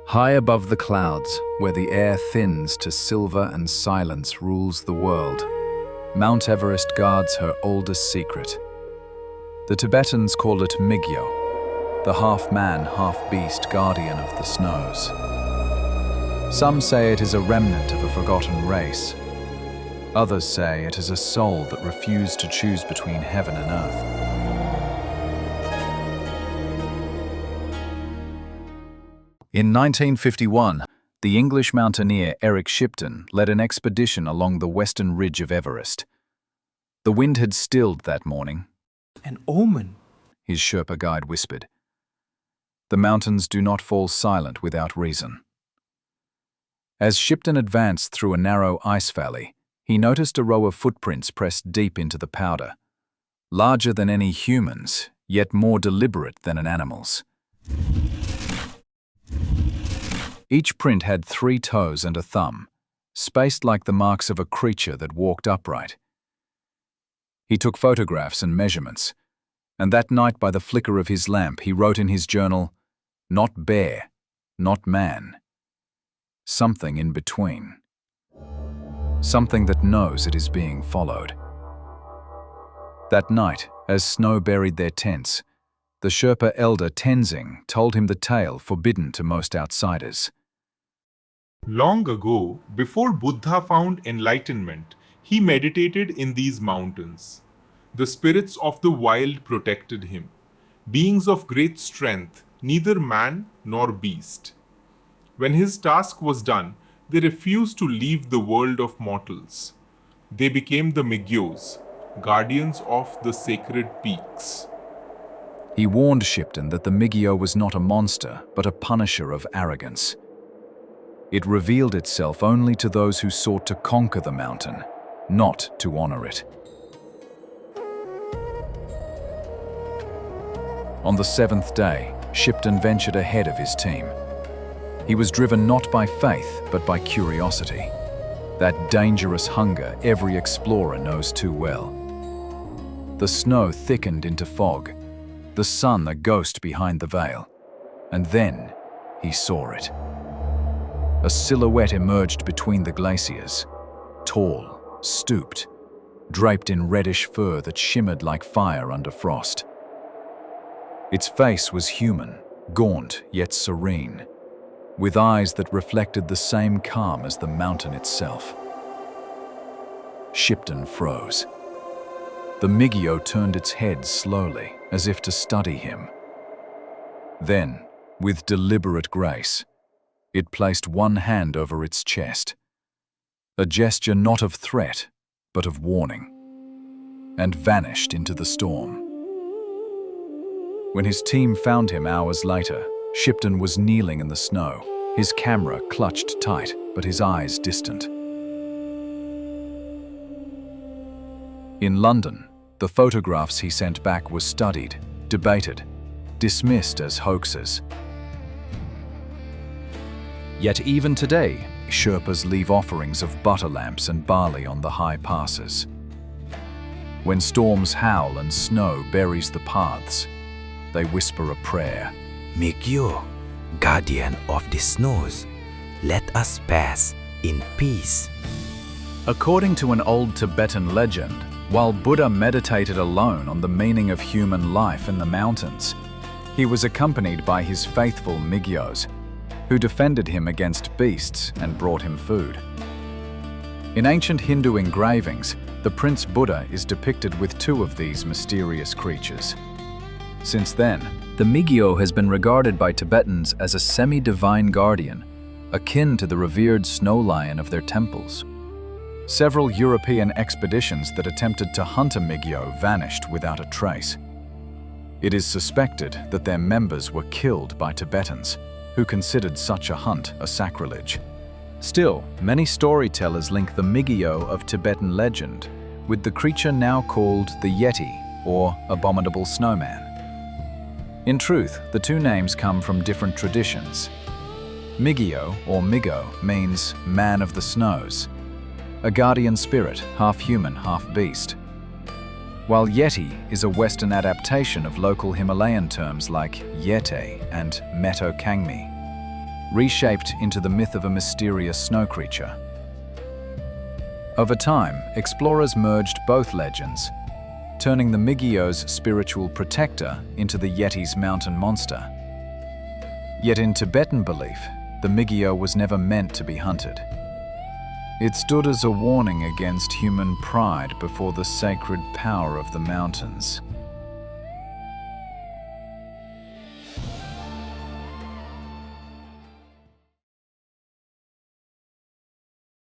High above the clouds, where the air thins to silver and silence rules the world, Mount Everest guards her oldest secret. The Tibetans call it Migyo, the half-man, half-beast guardian of the snows. Some say it is a remnant of a forgotten race. Others say it is a soul that refused to choose between heaven and earth. In 1951, the English mountaineer Eric Shipton led an expedition along the western ridge of Everest. The wind had stilled that morning. An omen, his Sherpa guide whispered. The mountains do not fall silent without reason. As Shipton advanced through a narrow ice valley, he noticed a row of footprints pressed deep into the powder, larger than any humans, yet more deliberate than an animal's. Each print had 3 toes and a thumb, spaced like the marks of a creature that walked upright. He took photographs and measurements, and that night by the flicker of his lamp he wrote in his journal, "Not bear, not man. Something in between. Something that knows it is being followed." That night, as snow buried their tents, the Sherpa elder Tenzing told him the tale forbidden to most outsiders. Long ago, before Buddha found enlightenment, he meditated in these mountains. The spirits of the wild protected him, beings of great strength, neither man nor beast. When his task was done, they refused to leave the world of mortals. They became the Migyos, guardians of the sacred peaks. He warned Shipton that the Migyo was not a monster, but a punisher of arrogance. It revealed itself only to those who sought to conquer the mountain, not to honor it. On the 7th day, Shipton ventured ahead of his team. He was driven not by faith, but by curiosity, that dangerous hunger every explorer knows too well. The snow thickened into fog, the sun a ghost behind the veil, and then he saw it. A silhouette emerged between the glaciers, tall, stooped, draped in reddish fur that shimmered like fire under frost. Its face was human, gaunt yet serene, with eyes that reflected the same calm as the mountain itself. Shipton froze. The Migyo turned its head slowly, as if to study him. Then, with deliberate grace, it placed one hand over its chest, a gesture not of threat, but of warning, and vanished into the storm. When his team found him hours later, Shipton was kneeling in the snow, his camera clutched tight, but his eyes distant. In London, the photographs he sent back were studied, debated, dismissed as hoaxes. Yet even today, Sherpas leave offerings of butter lamps and barley on the high passes. When storms howl and snow buries the paths, they whisper a prayer. Migyo, guardian of the snows, let us pass in peace. According to an old Tibetan legend, while Buddha meditated alone on the meaning of human life in the mountains, he was accompanied by his faithful Migyos, who defended him against beasts and brought him food. In ancient Hindu engravings, the Prince Buddha is depicted with 2 of these mysterious creatures. Since then, the Migyo has been regarded by Tibetans as a semi-divine guardian, akin to the revered snow lion of their temples. Several European expeditions that attempted to hunt a Migyo vanished without a trace. It is suspected that their members were killed by Tibetans, who considered such a hunt a sacrilege. Still, many storytellers link the Migyo of Tibetan legend with the creature now called the Yeti, or abominable snowman. In truth, the 2 names come from different traditions. Migyo, or Migo, means man of the snows, a guardian spirit, half human, half beast. While Yeti is a Western adaptation of local Himalayan terms like Yeti and Meto Kangmi. reshaped into the myth of a mysterious snow creature. Over time, explorers merged both legends, turning the Migyo's spiritual protector into the Yeti's mountain monster. Yet in Tibetan belief, the Migyo was never meant to be hunted. It stood as a warning against human pride before the sacred power of the mountains.